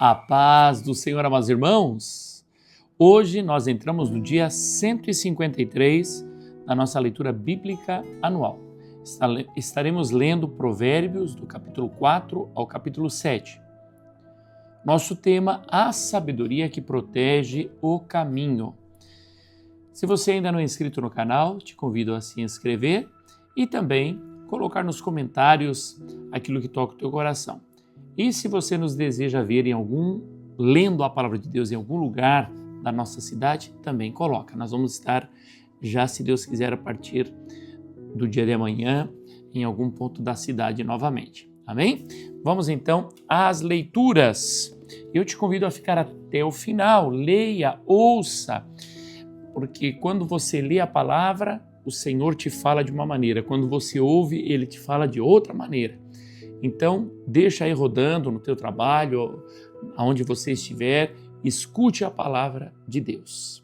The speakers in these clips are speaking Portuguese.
A paz do Senhor, amados irmãos. Hoje nós entramos no dia 153 da nossa leitura bíblica anual. Estaremos lendo Provérbios do capítulo 4 ao capítulo 7. Nosso tema, a sabedoria que protege o caminho. Se você ainda não é inscrito no canal, te convido a se inscrever e também colocar nos comentários aquilo que toca o teu coração. E se você nos deseja ver lendo a palavra de Deus em algum lugar da nossa cidade, também coloca. Nós vamos estar, já se Deus quiser, a partir do dia de amanhã, em algum ponto da cidade novamente. Amém? Vamos então às leituras. Eu te convido a ficar até o final. Leia, ouça, porque quando você lê a palavra, o Senhor te fala de uma maneira. Quando você ouve, Ele te fala de outra maneira. Então, deixa aí rodando no teu trabalho, aonde você estiver, escute a palavra de Deus.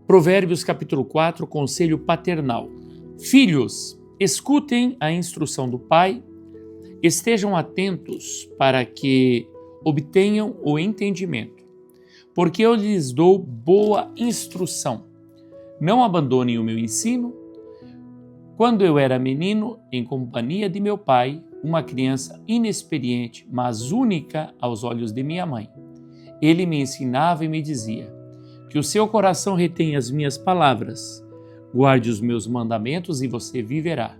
Provérbios capítulo 4, conselho paternal. Filhos, escutem a instrução do pai, estejam atentos para que obtenham o entendimento, porque eu lhes dou boa instrução. Não abandonem o meu ensino. Quando eu era menino, em companhia de meu pai, uma criança inexperiente, mas única aos olhos de minha mãe, ele me ensinava e me dizia: que o seu coração retenha as minhas palavras, guarde os meus mandamentos e você viverá.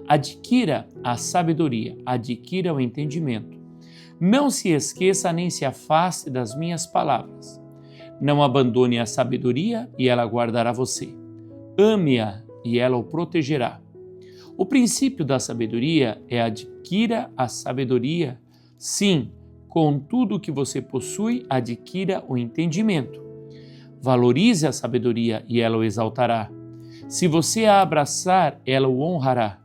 Adquira a sabedoria, adquira o entendimento. Não se esqueça nem se afaste das minhas palavras. Não abandone a sabedoria e ela guardará você. Ame-a e ela o protegerá. O princípio da sabedoria é adquira a sabedoria. Sim, com tudo que você possui, adquira o entendimento. Valorize a sabedoria e ela o exaltará. Se você a abraçar, ela o honrará.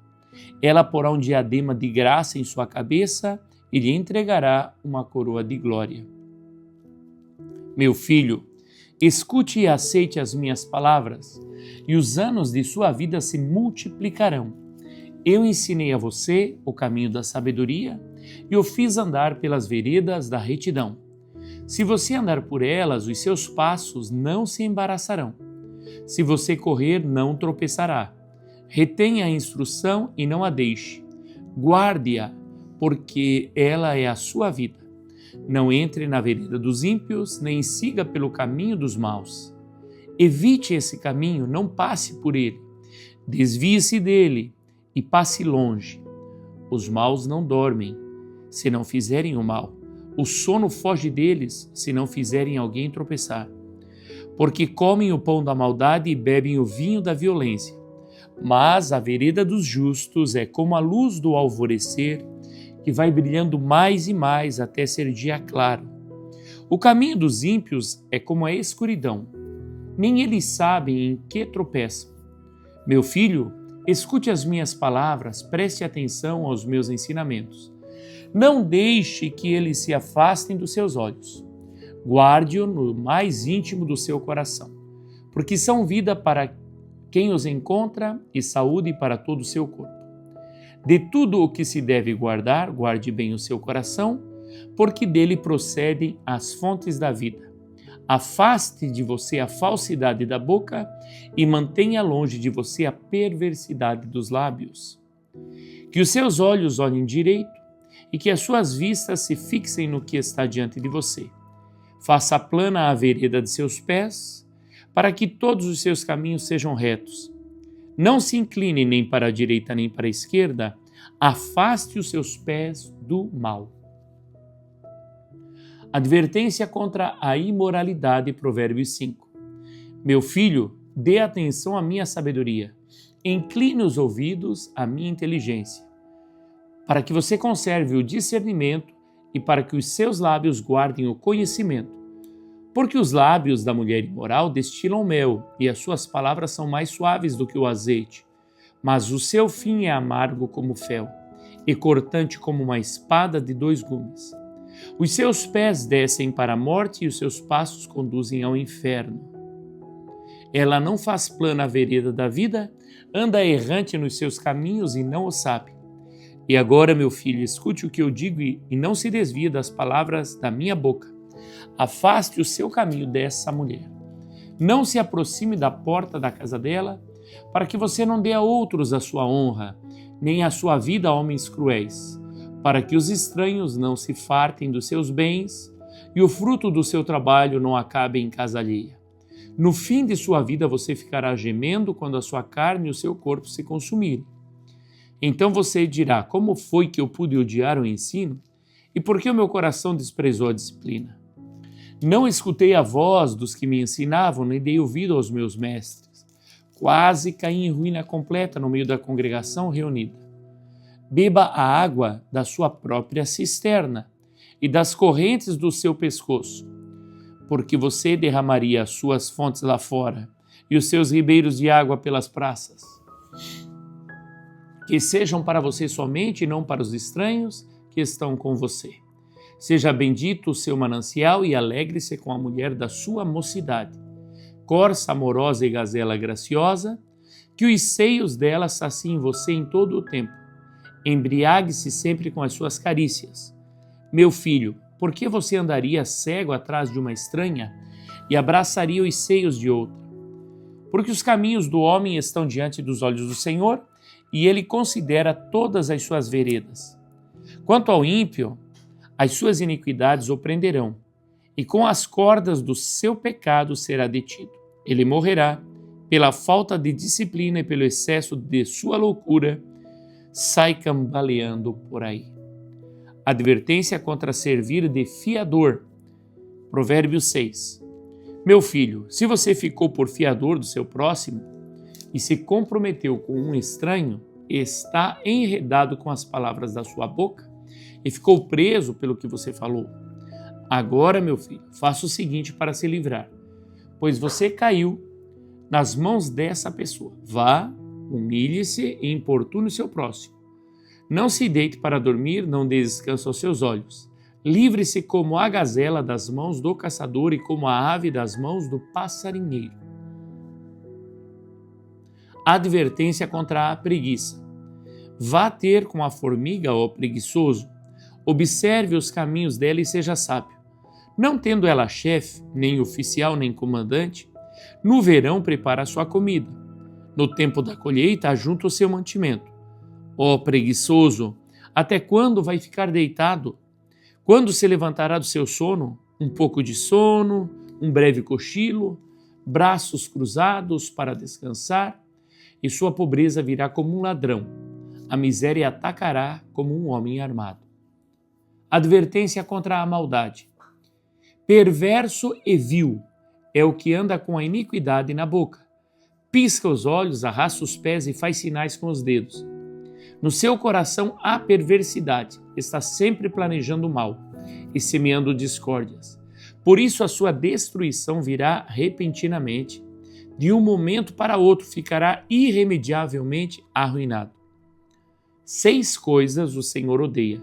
Ela porá um diadema de graça em sua cabeça e lhe entregará uma coroa de glória. Meu filho, escute e aceite as minhas palavras, e os anos de sua vida se multiplicarão. Eu ensinei a você o caminho da sabedoria e o fiz andar pelas veredas da retidão. Se você andar por elas, os seus passos não se embaraçarão. Se você correr, não tropeçará. Retenha a instrução e não a deixe. Guarde-a, porque ela é a sua vida. Não entre na vereda dos ímpios, nem siga pelo caminho dos maus. Evite esse caminho, não passe por ele. Desvie-se dele e passe longe. Os maus não dormem, se não fizerem o mal. O sono foge deles, se não fizerem alguém tropeçar. Porque comem o pão da maldade e bebem o vinho da violência. Mas a vereda dos justos é como a luz do alvorecer, que vai brilhando mais e mais até ser dia claro. O caminho dos ímpios é como a escuridão. Nem eles sabem em que tropeçam. Meu filho, escute as minhas palavras, preste atenção aos meus ensinamentos. Não deixe que eles se afastem dos seus olhos. Guarde-o no mais íntimo do seu coração, porque são vida para quem os encontra e saúde para todo o seu corpo. De tudo o que se deve guardar, guarde bem o seu coração, porque dele procedem as fontes da vida. Afaste de você a falsidade da boca e mantenha longe de você a perversidade dos lábios. Que os seus olhos olhem direito e que as suas vistas se fixem no que está diante de você. Faça plana a vereda de seus pés, para que todos os seus caminhos sejam retos. Não se incline nem para a direita nem para a esquerda, afaste os seus pés do mal. Advertência contra a imoralidade, Provérbios 5. Meu filho, dê atenção à minha sabedoria, incline os ouvidos à minha inteligência, para que você conserve o discernimento e para que os seus lábios guardem o conhecimento. Porque os lábios da mulher imoral destilam mel e as suas palavras são mais suaves do que o azeite, mas o seu fim é amargo como fel e cortante como uma espada de 2 gumes. Os seus pés descem para a morte e os seus passos conduzem ao inferno. Ela não faz plana a vereda da vida, anda errante nos seus caminhos e não o sabe. E agora, meu filho, escute o que eu digo e não se desvie das palavras da minha boca. Afaste o seu caminho dessa mulher. Não se aproxime da porta da casa dela, para que você não dê a outros a sua honra, nem a sua vida a homens cruéis, para que os estranhos não se fartem dos seus bens e o fruto do seu trabalho não acabe em casa alheia. No fim de sua vida você ficará gemendo quando a sua carne e o seu corpo se consumirem. Então você dirá: como foi que eu pude odiar o ensino? E por que o meu coração desprezou a disciplina? Não escutei a voz dos que me ensinavam, nem dei ouvido aos meus mestres. Quase caí em ruína completa no meio da congregação reunida. Beba a água da sua própria cisterna e das correntes do seu pescoço, porque você derramaria as suas fontes lá fora e os seus ribeiros de água pelas praças. Que sejam para você somente e não para os estranhos que estão com você. Seja bendito o seu manancial e alegre-se com a mulher da sua mocidade. Corça amorosa e gazela graciosa, que os seios dela saciem você em todo o tempo. Embriague-se sempre com as suas carícias. Meu filho, por que você andaria cego atrás de uma estranha e abraçaria os seios de outra? Porque os caminhos do homem estão diante dos olhos do Senhor, e ele considera todas as suas veredas. Quanto ao ímpio, as suas iniquidades o prenderão, e com as cordas do seu pecado será detido. Ele morrerá pela falta de disciplina e pelo excesso de sua loucura, sai cambaleando por aí. Advertência contra servir de fiador. Provérbios 6. Meu filho, se você ficou por fiador do seu próximo e se comprometeu com um estranho, está enredado com as palavras da sua boca e ficou preso pelo que você falou. Agora, meu filho, faça o seguinte para se livrar, pois você caiu nas mãos dessa pessoa. Vá, humilhe-se e importune o seu próximo. Não se deite para dormir, não dê descanso aos seus olhos. Livre-se como a gazela das mãos do caçador e como a ave das mãos do passarinheiro. Advertência contra a preguiça. Vá ter com a formiga, ó preguiçoso. Observe os caminhos dela e seja sábio. Não tendo ela chefe, nem oficial, nem comandante, no verão prepara a sua comida. No tempo da colheita, ajunta o seu mantimento. Ó preguiçoso, até quando vai ficar deitado? Quando se levantará do seu sono? Um pouco de sono, um breve cochilo, braços cruzados para descansar, e sua pobreza virá como um ladrão. A miséria atacará como um homem armado. Advertência contra a maldade. Perverso e vil é o que anda com a iniquidade na boca. Pisca os olhos, arrasta os pés e faz sinais com os dedos. No seu coração há perversidade, está sempre planejando o mal e semeando discórdias. Por isso a sua destruição virá repentinamente. De um momento para outro ficará irremediavelmente arruinado. 6 coisas o Senhor odeia,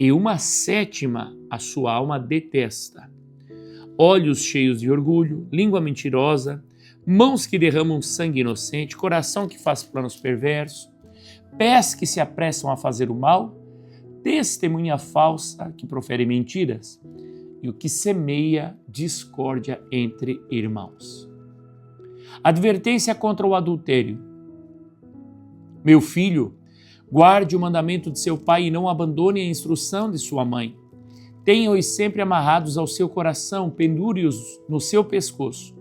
e uma sétima a sua alma detesta: olhos cheios de orgulho, língua mentirosa, mãos que derramam sangue inocente, coração que faz planos perversos, pés que se apressam a fazer o mal, testemunha falsa que profere mentiras, e o que semeia discórdia entre irmãos. Advertência contra o adultério. Meu filho, guarde o mandamento de seu pai e não abandone a instrução de sua mãe. Tenha-os sempre amarrados ao seu coração, pendure-os no seu pescoço.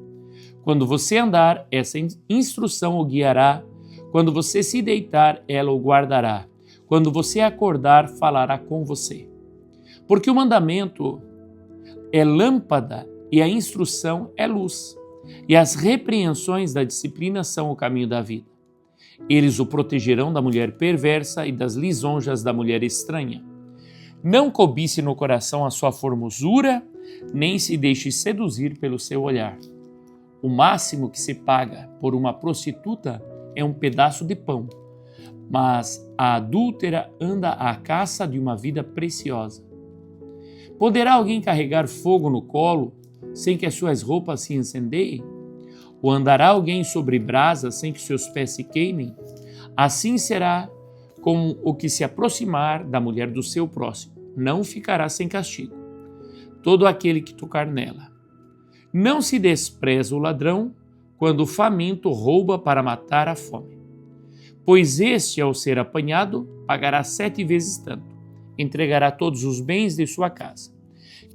Quando você andar, essa instrução o guiará. Quando você se deitar, ela o guardará. Quando você acordar, falará com você. Porque o mandamento é lâmpada e a instrução é luz. E as repreensões da disciplina são o caminho da vida. Eles o protegerão da mulher perversa e das lisonjas da mulher estranha. Não cobice no coração a sua formosura, nem se deixe seduzir pelo seu olhar. O máximo que se paga por uma prostituta é um pedaço de pão, mas a adúltera anda à caça de uma vida preciosa. Poderá alguém carregar fogo no colo sem que as suas roupas se incendeiem? Ou andará alguém sobre brasa sem que seus pés se queimem? Assim será com o que se aproximar da mulher do seu próximo. Não ficará sem castigo todo aquele que tocar nela. Não se despreza o ladrão quando o faminto rouba para matar a fome. Pois este, ao ser apanhado, pagará 7 vezes tanto, entregará todos os bens de sua casa.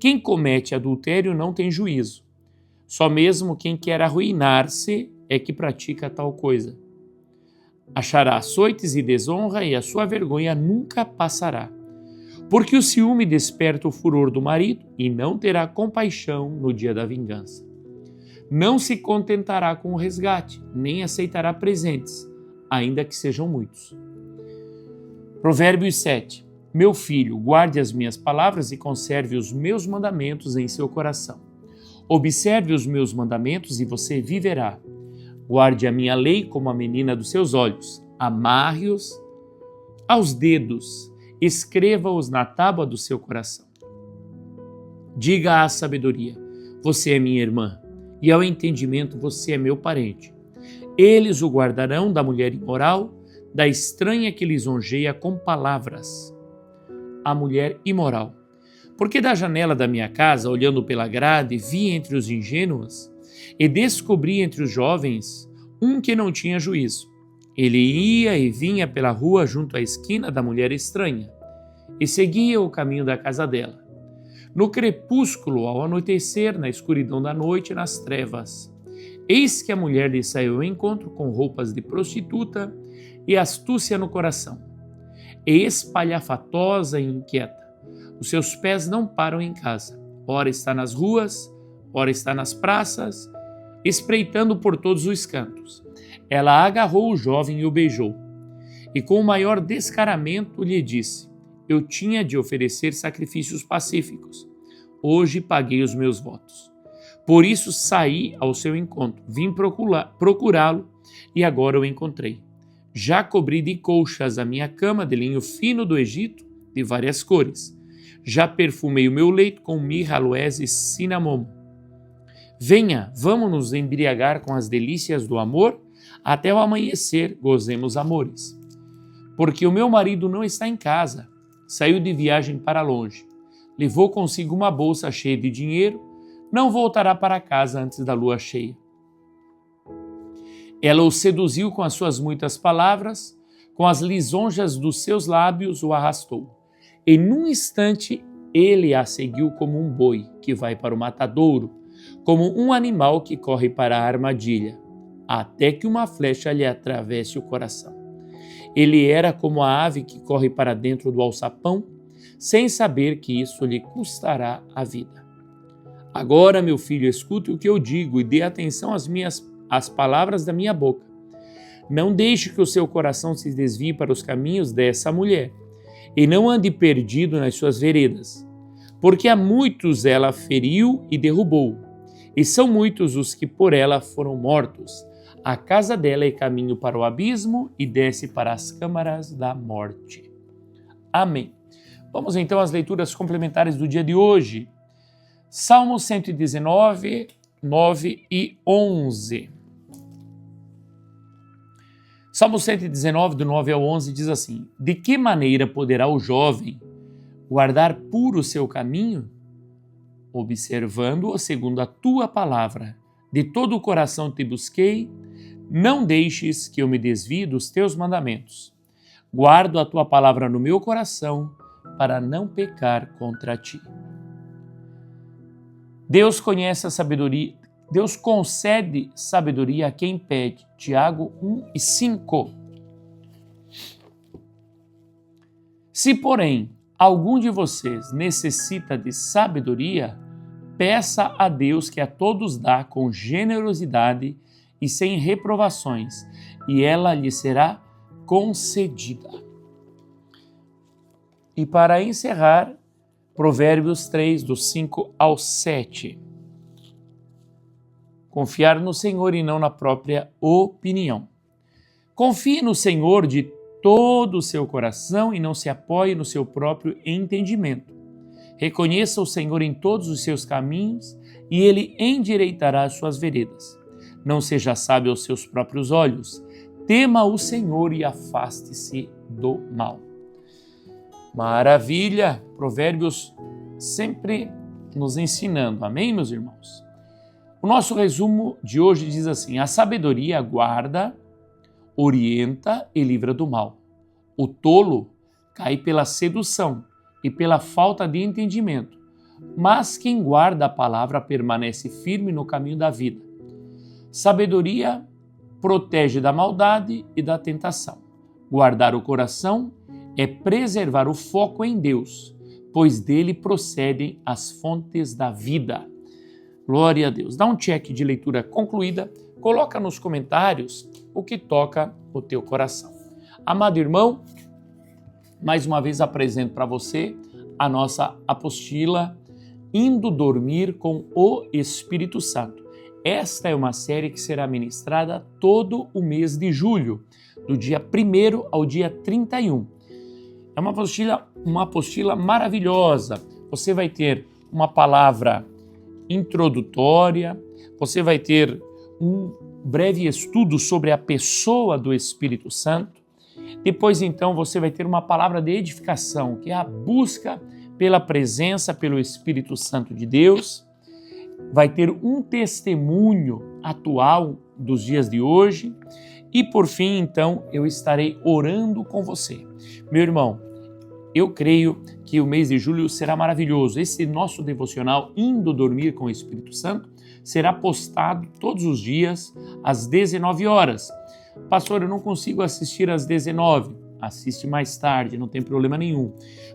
Quem comete adultério não tem juízo. Só mesmo quem quer arruinar-se é que pratica tal coisa. Achará açoites e desonra, e a sua vergonha nunca passará. Porque o ciúme desperta o furor do marido e não terá compaixão no dia da vingança. Não se contentará com o resgate, nem aceitará presentes, ainda que sejam muitos. Provérbios 7. Meu filho, guarde as minhas palavras e conserve os meus mandamentos em seu coração. Observe os meus mandamentos e você viverá. Guarde a minha lei como a menina dos seus olhos. Amarre-os aos dedos. Escreva-os na tábua do seu coração. Diga à sabedoria: você é minha irmã, e ao entendimento você é meu parente. Eles o guardarão da mulher imoral, da estranha que lisonjeia com palavras. A mulher imoral. Porque da janela da minha casa, olhando pela grade, vi entre os ingênuos e descobri entre os jovens um que não tinha juízo. Ele ia e vinha pela rua junto à esquina da mulher estranha e seguia o caminho da casa dela. No crepúsculo, ao anoitecer, na escuridão da noite, nas trevas, eis que a mulher lhe saiu ao encontro com roupas de prostituta e astúcia no coração. E espalhafatosa e inquieta, os seus pés não param em casa. Ora está nas ruas, ora está nas praças, espreitando por todos os cantos. Ela agarrou o jovem e o beijou. E com o maior descaramento lhe disse: eu tinha de oferecer sacrifícios pacíficos. Hoje paguei os meus votos. Por isso saí ao seu encontro. Vim procurá-lo e agora o encontrei. Já cobri de colchas a minha cama de linho fino do Egito, de várias cores. Já perfumei o meu leito com mirra, aloés e cinamomo. Venha, vamos nos embriagar com as delícias do amor. Até o amanhecer, gozemos amores. Porque o meu marido não está em casa. Saiu de viagem para longe. Levou consigo uma bolsa cheia de dinheiro. Não voltará para casa antes da lua cheia. Ela o seduziu com as suas muitas palavras, com as lisonjas dos seus lábios o arrastou. E num instante ele a seguiu como um boi que vai para o matadouro, como um animal que corre para a armadilha, até que uma flecha lhe atravesse o coração. Ele era como a ave que corre para dentro do alçapão, sem saber que isso lhe custará a vida. Agora, meu filho, escute o que eu digo e dê atenção às palavras da minha boca. Não deixe que o seu coração se desvie para os caminhos dessa mulher, e não ande perdido nas suas veredas, porque a muitos ela feriu e derrubou, e são muitos os que por ela foram mortos. A casa dela é caminho para o abismo e desce para as câmaras da morte. Amém. Vamos então às leituras complementares do dia de hoje. Salmo 119, 9 e 11. Salmo 119, do 9 ao 11, diz assim: de que maneira poderá o jovem guardar puro o seu caminho? Observando-o segundo a tua palavra. De todo o coração te busquei, não deixes que eu me desvie dos teus mandamentos. Guardo a tua palavra no meu coração, para não pecar contra ti. Deus conhece a sabedoria, Deus concede sabedoria a quem pede. Tiago 1 e 5. Se, porém, algum de vocês necessita de sabedoria, peça a Deus que a todos dá com generosidade e sem reprovações, e ela lhe será concedida. E para encerrar, Provérbios 3, do 5 ao 7. Confiar no Senhor e não na própria opinião. Confie no Senhor de todo o seu coração e não se apoie no seu próprio entendimento. Reconheça o Senhor em todos os seus caminhos e Ele endireitará as suas veredas. Não seja sábio aos seus próprios olhos. tema o Senhor e afaste-se do mal. Maravilha! Provérbios sempre nos ensinando. Amém, meus irmãos? O nosso resumo de hoje diz assim: a sabedoria guarda, orienta e livra do mal. O tolo cai pela sedução e pela falta de entendimento, mas quem guarda a palavra permanece firme no caminho da vida. Sabedoria protege da maldade e da tentação. Guardar o coração é preservar o foco em Deus, pois dele procedem as fontes da vida. Glória a Deus. Dá um check de leitura concluída, coloca nos comentários o que toca o teu coração. Amado irmão, mais uma vez apresento para você a nossa apostila Indo Dormir com o Espírito Santo. Esta é uma série que será ministrada todo o mês de julho, do dia 1º ao dia 31. É uma apostila maravilhosa. Você vai ter uma palavra introdutória, você vai ter um breve estudo sobre a pessoa do Espírito Santo. Depois, então, você vai ter uma palavra de edificação, que é a busca pela presença, pelo Espírito Santo de Deus. Vai ter um testemunho atual dos dias de hoje. E, por fim, então, eu estarei orando com você. Meu irmão, eu creio que o mês de julho será maravilhoso. Esse nosso devocional Indo Dormir com o Espírito Santo será postado todos os dias às 19 horas. Pastor, eu não consigo assistir às 19. Assiste mais tarde, não tem problema nenhum.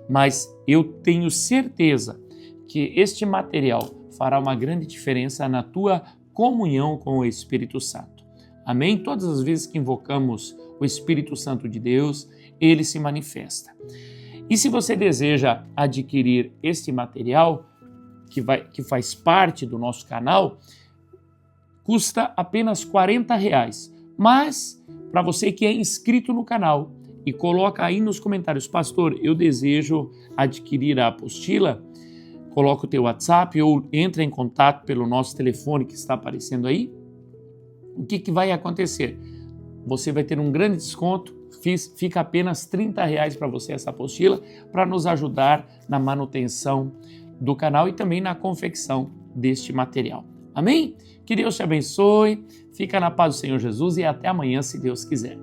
Mas eu tenho certeza que este material fará uma grande diferença na tua comunhão com o Espírito Santo. Amém? Todas as vezes que invocamos o Espírito Santo de Deus, ele se manifesta. E se você deseja adquirir este material, que faz parte do nosso canal, custa apenas R$40. Mas, para você que é inscrito no canal e coloca aí nos comentários, pastor, eu desejo adquirir a apostila, coloca o teu WhatsApp ou entra em contato pelo nosso telefone que está aparecendo aí, o que vai acontecer? Você vai ter um grande desconto, fica apenas R$30 para você essa apostila, para nos ajudar na manutenção do canal e também na confecção deste material. Amém? Que Deus te abençoe, fica na paz do Senhor Jesus e até amanhã, se Deus quiser.